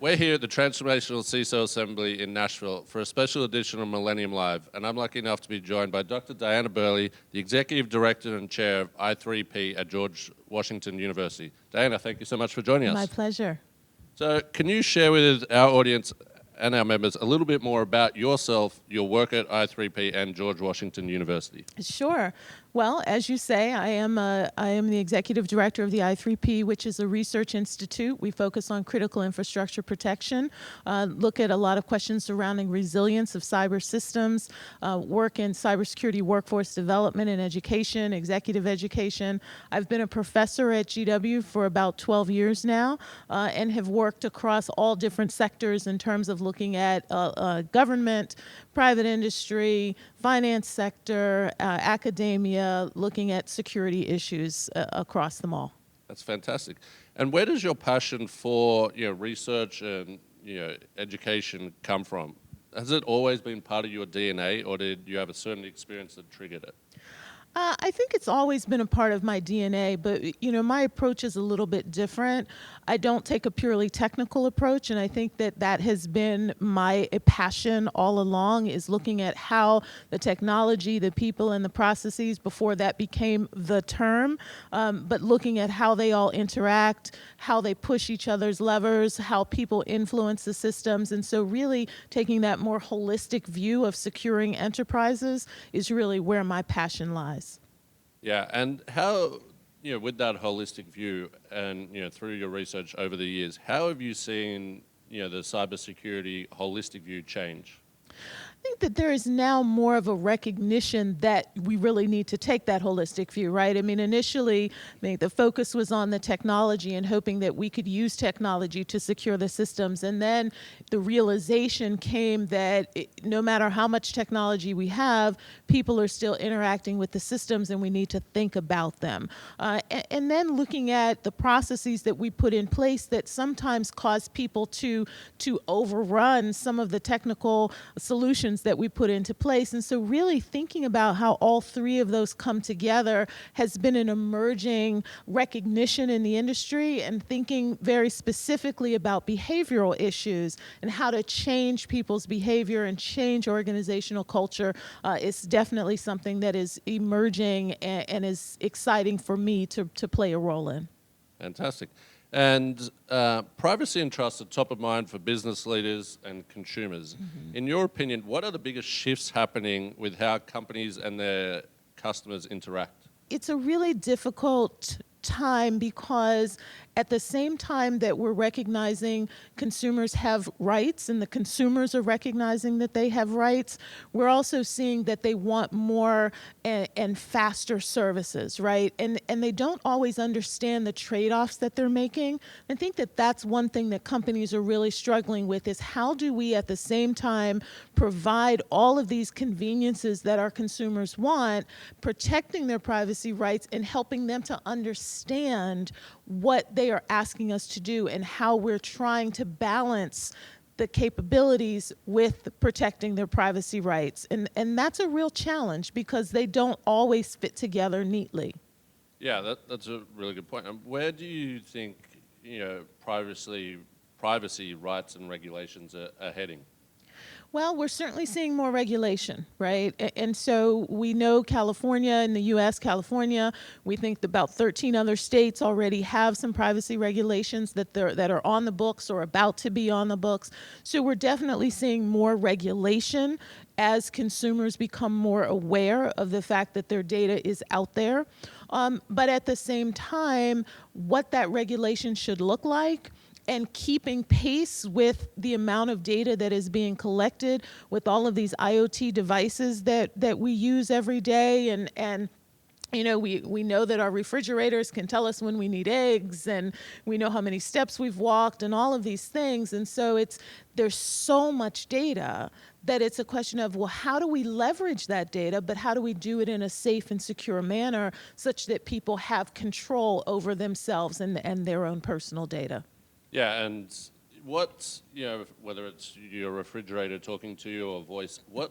We're here at the Transformational CISO Assembly in Nashville for a special edition of Millennium Live, and I'm lucky enough to be joined by Dr. Diana Burley, the Executive Director and Chair of I3P at George Washington University. Diana, thank you so much for joining us. My pleasure. So can you share with our audience and our members a little bit more about yourself, your work at I3P and George Washington University? Sure. Well, as you say, I am the executive director of the I3P, which is a research institute. We focus on critical infrastructure protection, look at a lot of questions surrounding resilience of cyber systems, work in cybersecurity workforce development and education, executive education. I've been a professor at GW for about 12 years now, and have worked across all different sectors in terms of looking at government, private industry, finance sector, academia, looking at security issues across them all. That's fantastic. And where does your passion for research and education come from? Has it always been part of your DNA, or did you have a certain experience that triggered it? I think it's always been a part of my DNA, but my approach is a little bit different. I don't take a purely technical approach, and I think that has been my passion all along, is looking at how the technology, the people, and the processes, before that became the term, but looking at how they all interact, how they push each other's levers, how people influence the systems, and so really taking that more holistic view of securing enterprises is really where my passion lies. Yeah, and how, with that holistic view and, through your research over the years, how have you seen, the cybersecurity holistic view change? I think that there is now more of a recognition that we really need to take that holistic view, right? I mean, initially, I think the focus was on the technology and hoping that we could use technology to secure the systems. And then the realization came that no matter how much technology we have, people are still interacting with the systems, and we need to think about them. And then looking at the processes that we put in place that sometimes cause people to overrun some of the technical solutions that we put into place. And so really thinking about how all three of those come together has been an emerging recognition in the industry, and thinking very specifically about behavioral issues and how to change people's behavior and change organizational culture is definitely something that is emerging and is exciting for me to play a role in. Fantastic. And privacy and trust are top of mind for business leaders and consumers. Mm-hmm. In your opinion, what are the biggest shifts happening with how companies and their customers interact? It's a really difficult time, because at the same time that we're recognizing consumers have rights and the consumers are recognizing that they have rights, we're also seeing that they want more and faster services, right? And they don't always understand the trade-offs that they're making. I think that that's one thing that companies are really struggling with, is how do we at the same time provide all of these conveniences that our consumers want, protecting their privacy rights and helping them to understand what they are asking us to do and how we're trying to balance the capabilities with protecting their privacy rights. And that's a real challenge, because they don't always fit together neatly. Yeah, that's a really good point. Where do you think privacy rights and regulations are heading? Well, we're certainly seeing more regulation, right? And so we know California, in the U.S., California, we think that about 13 other states already have some privacy regulations that are on the books or about to be on the books. So we're definitely seeing more regulation as consumers become more aware of the fact that their data is out there. But at the same time, what that regulation should look like and keeping pace with the amount of data that is being collected with all of these IoT devices that we use every day. And we know that our refrigerators can tell us when we need eggs, and we know how many steps we've walked and all of these things. And so there's so much data that it's a question of, well, how do we leverage that data, but how do we do it in a safe and secure manner such that people have control over themselves and their own personal data? Yeah, and what, whether it's your refrigerator talking to you or voice, what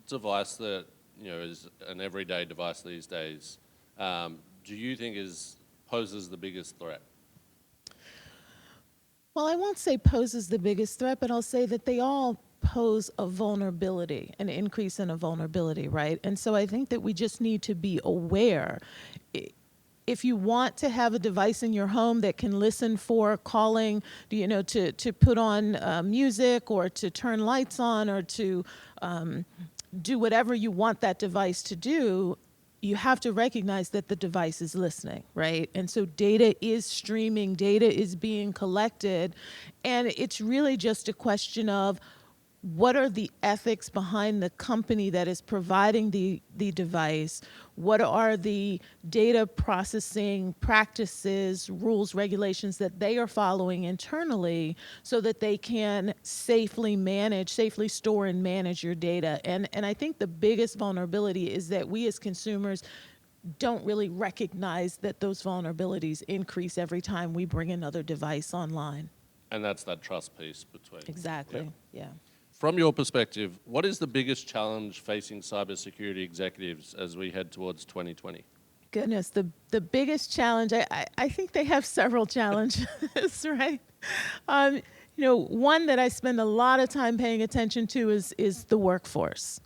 device that, is an everyday device these days, do you think poses the biggest threat? Well, I won't say poses the biggest threat, but I'll say that they all pose a vulnerability, an increase in a vulnerability, right? And so I think that we just need to be aware. I- If you want to have a device in your home that can listen for calling, to put on music or to turn lights on or to do whatever you want that device to do, you have to recognize that the device is listening, right? And so data is streaming, data is being collected, and it's really just a question of what are the ethics behind the company that is providing the device? What are the data processing practices, rules, regulations that they are following internally so that they can safely store and manage your data? And I think the biggest vulnerability is that we as consumers don't really recognize that those vulnerabilities increase every time we bring another device online. And that's that trust piece between. Exactly, yeah. From your perspective, what is the biggest challenge facing cybersecurity executives as we head towards 2020? Goodness, the biggest challenge, I think they have several challenges, right? Um, one that I spend a lot of time paying attention to is the workforce.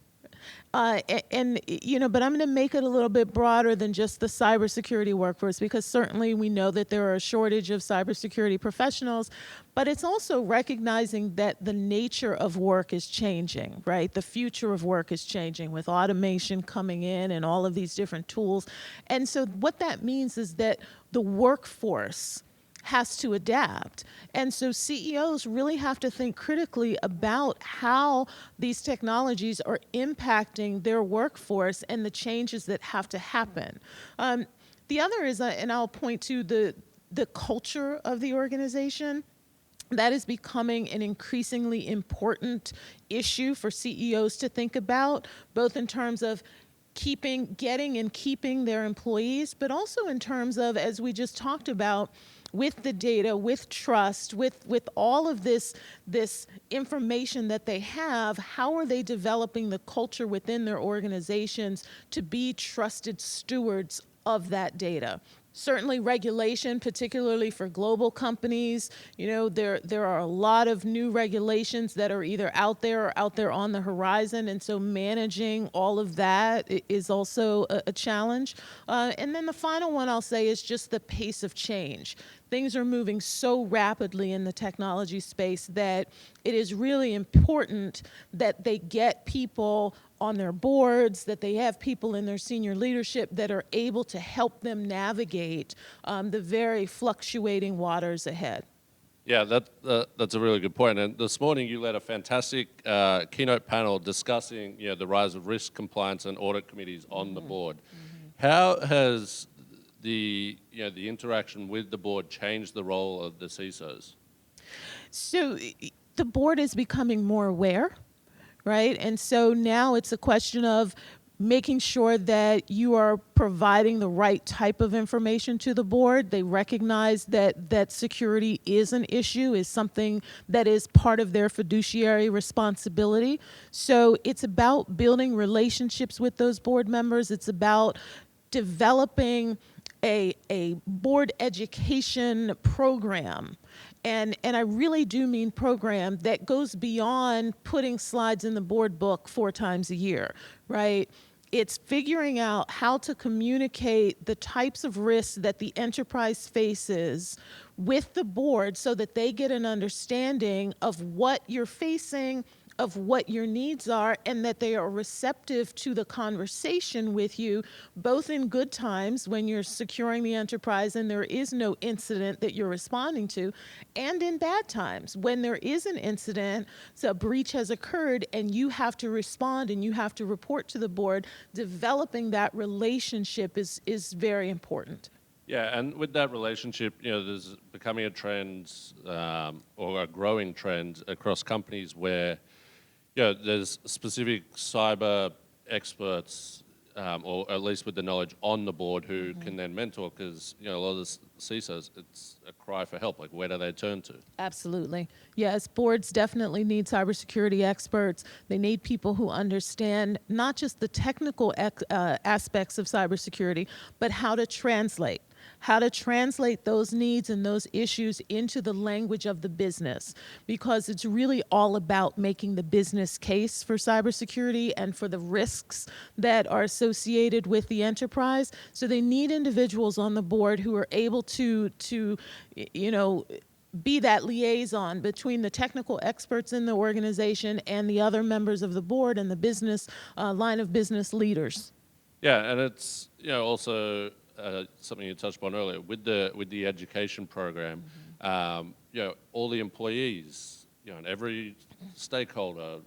But I'm going to make it a little bit broader than just the cybersecurity workforce, because certainly we know that there are a shortage of cybersecurity professionals, but it's also recognizing that the nature of work is changing, right? The future of work is changing with automation coming in and all of these different tools. And so what that means is that the workforce has to adapt. And so CEOs really have to think critically about how these technologies are impacting their workforce and the changes that have to happen. The other is, and I'll point to the culture of the organization. That is becoming an increasingly important issue for CEOs to think about, both in terms of getting and keeping their employees, but also in terms of, as we just talked about, with the data, with trust, with all of this information that they have, how are they developing the culture within their organizations to be trusted stewards of that data? Certainly regulation, particularly for global companies. There are a lot of new regulations that are either out there or out there on the horizon. And so managing all of that is also a challenge. And then the final one I'll say is just the pace of change. Things are moving so rapidly in the technology space that it is really important that they get people on their boards, that they have people in their senior leadership that are able to help them navigate the very fluctuating waters ahead. Yeah, that's a really good point. And this morning you led a fantastic keynote panel discussing the rise of risk compliance and audit committees on the board. How has the interaction with the board changed the role of the CISOs? So the board is becoming more aware, right? And so now it's a question of making sure that you are providing the right type of information to the board. They recognize that security is an issue, is something that is part of their fiduciary responsibility. So it's about building relationships with those board members. It's about developing a board education program. And I really do mean program that goes beyond putting slides in the board book 4 times a year, right? It's figuring out how to communicate the types of risks that the enterprise faces with the board so that they get an understanding of what you're facing, of what your needs are, and that they are receptive to the conversation with you, both in good times when you're securing the enterprise and there is no incident that you're responding to, and in bad times when there is an incident, so a breach has occurred and you have to respond and you have to report to the board. Developing that relationship is very important. Yeah, and with that relationship, there's becoming a trend or a growing trend across companies where there's specific cyber experts, or at least with the knowledge on the board, who can then mentor, because a lot of the CISOs, it's a cry for help. Like, where do they turn to? Absolutely. Yes, boards definitely need cybersecurity experts. They need people who understand not just the technical aspects of cybersecurity, but how to translate. how to translate those needs and those issues into the language of the business, because it's really all about making the business case for cybersecurity and for the risks that are associated with the enterprise. So they need individuals on the board who are able to you know, be that liaison between the technical experts in the organization and the other members of the board and the business line of business leaders. Yeah, and it's also something you touched upon earlier with the education program. All the employees, and every stakeholder,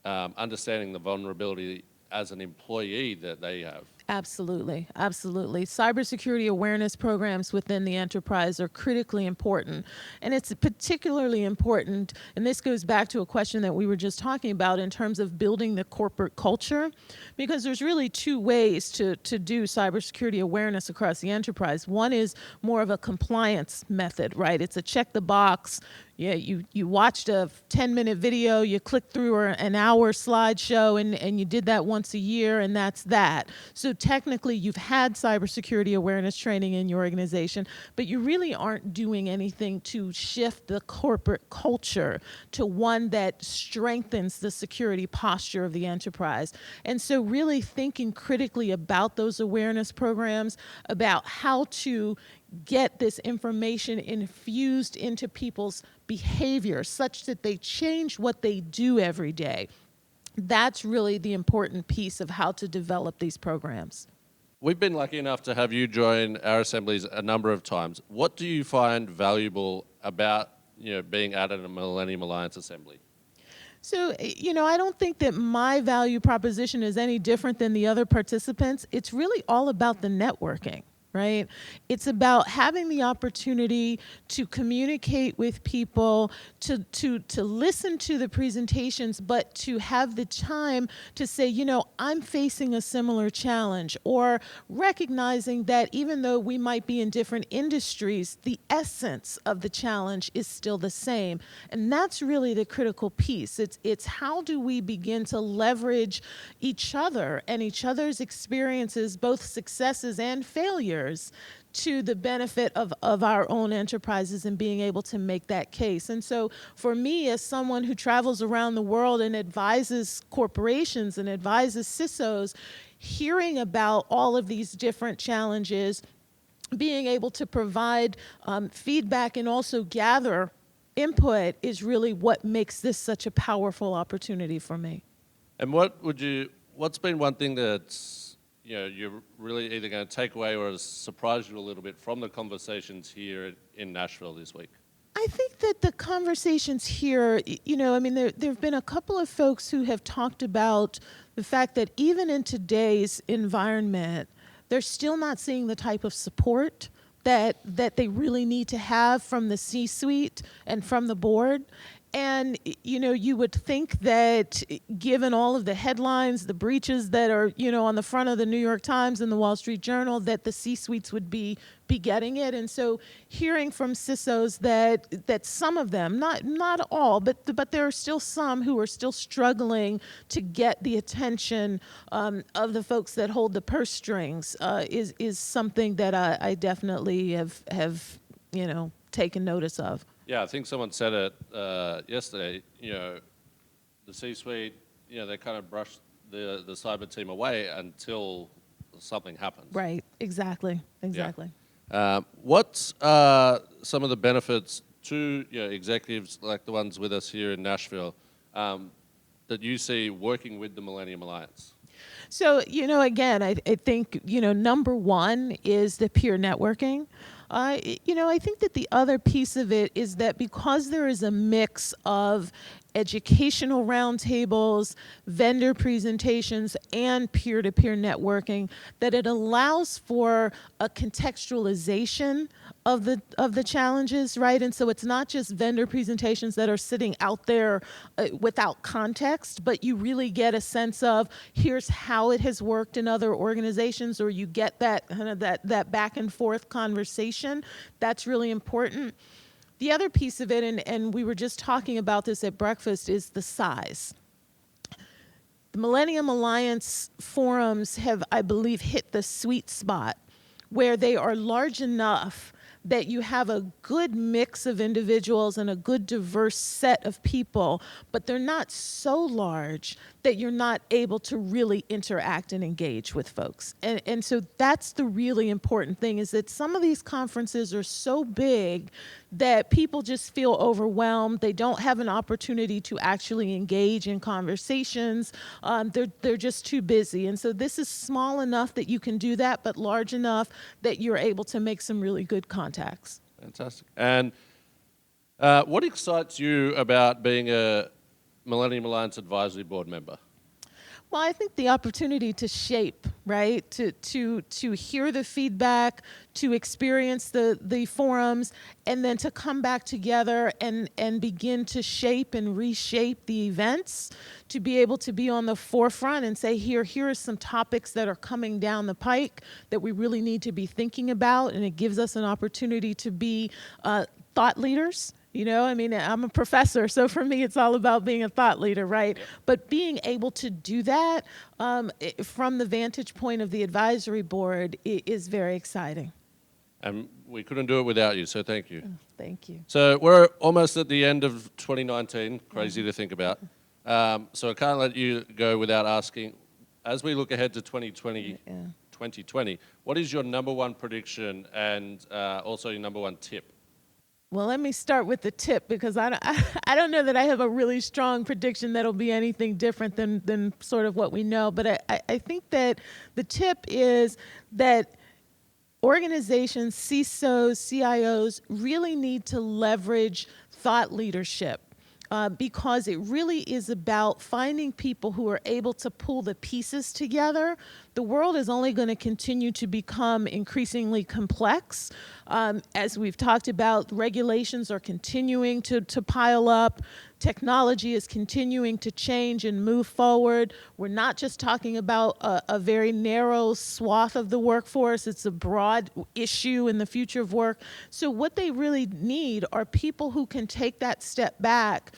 understanding the vulnerability as an employee that they have. Absolutely, absolutely. Cybersecurity awareness programs within the enterprise are critically important. And it's particularly important, and this goes back to a question that we were just talking about in terms of building the corporate culture, because there's really two ways to do cybersecurity awareness across the enterprise. One is more of a compliance method, right? It's a check the box. Yeah, you watched a 10-minute video, you clicked through an hour slideshow, and you did that once a year, and that's that. So technically, you've had cybersecurity awareness training in your organization, but you really aren't doing anything to shift the corporate culture to one that strengthens the security posture of the enterprise. And so really thinking critically about those awareness programs, about how to get this information infused into people's behavior such that they change what they do every day. That's really the important piece of how to develop these programs. We've been lucky enough to have you join our assemblies a number of times. What do you find valuable about being at a Millennium Alliance assembly? So, I don't think that my value proposition is any different than the other participants. It's really all about the networking. Right? It's about having the opportunity to communicate with people, to listen to the presentations, but to have the time to say, I'm facing a similar challenge, or recognizing that even though we might be in different industries, the essence of the challenge is still the same. And that's really the critical piece. It's how do we begin to leverage each other and each other's experiences, both successes and failures, to the benefit of our own enterprises and being able to make that case. And so for me, as someone who travels around the world and advises corporations and advises CISOs, hearing about all of these different challenges, being able to provide feedback and also gather input is really what makes this such a powerful opportunity for me. And what's been one thing that's you're really either going to take away or has surprised you a little bit from the conversations here in Nashville this week? I think that the conversations here, there have been a couple of folks who have talked about the fact that even in today's environment, they're still not seeing the type of support that they really need to have from the C-suite and from the board. And, you would think that given all of the headlines, the breaches that are, on the front of the New York Times and the Wall Street Journal, that the C-suites would be getting it. And so hearing from CISOs that some of them, not all, but there are still some who are still struggling to get the attention of the folks that hold the purse strings is something that I definitely have taken notice of. Yeah, I think someone said it yesterday. The C-suite, they kind of brush the cyber team away until something happens. Right. Exactly. Yeah. What's some of the benefits to executives like the ones with us here in Nashville that you see working with the Millennium Alliance? So, again, I think, number one is the peer networking. I think that the other piece of it is that because there is a mix of educational roundtables, vendor presentations, and peer-to-peer networking, that it allows for a contextualization of the challenges, right? And so it's not just vendor presentations that are sitting out there without context, but you really get a sense of here's how it has worked in other organizations, or you get that kind of that back and forth conversation. That's really important. The other piece of it, and we were just talking about this at breakfast, is the size. The Millennium Alliance forums have, I believe, hit the sweet spot where they are large enough that you have a good mix of individuals and a good diverse set of people, but they're not so large that you're not able to really interact and engage with folks. And so that's the really important thing, is that some of these conferences are so big that people just feel overwhelmed. They don't have an opportunity to actually engage in conversations. They're just too busy. And so this is small enough that you can do that, but large enough that you're able to make some really good contacts. Fantastic. And what excites you about being a Millennium Alliance Advisory Board member? Well, I think the opportunity to shape, right? To hear the feedback, to experience the forums, and then to come back together and begin to shape and reshape the events, to be able to be on the forefront and say, here are some topics that are coming down the pike that we really need to be thinking about, and it gives us an opportunity to be thought leaders. You know, I mean, I'm a professor, so for me, it's all about being a thought leader, right? Yep. But being able to do that from the vantage point of the advisory board is very exciting. And we couldn't do it without you, so thank you. Oh, thank you. So we're almost at the end of 2019, crazy to think about. So I can't let you go without asking, as we look ahead to 2020, what is your number one prediction and also your number one tip? Well, let me start with the tip, because I don't know that I have a really strong prediction that'll be anything different than sort of what we know. But I think that the tip is that organizations, CISOs, CIOs really need to leverage thought leadership. Because it really is about finding people who are able to pull the pieces together. The world is only going to continue to become increasingly complex. As we've talked about, regulations are continuing to pile up. Technology is continuing to change and move forward. We're not just talking about a very narrow swath of the workforce. It's a broad issue in the future of work. So what they really need are people who can take that step back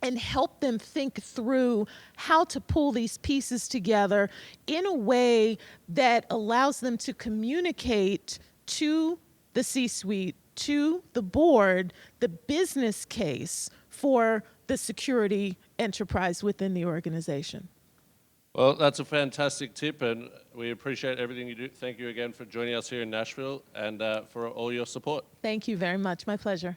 and help them think through how to pull these pieces together in a way that allows them to communicate to the C-suite, to the board, the business case for the security enterprise within the organization. Well, that's a fantastic tip, and we appreciate everything you do. Thank you again for joining us here in Nashville and for all your support. Thank you very much. My pleasure.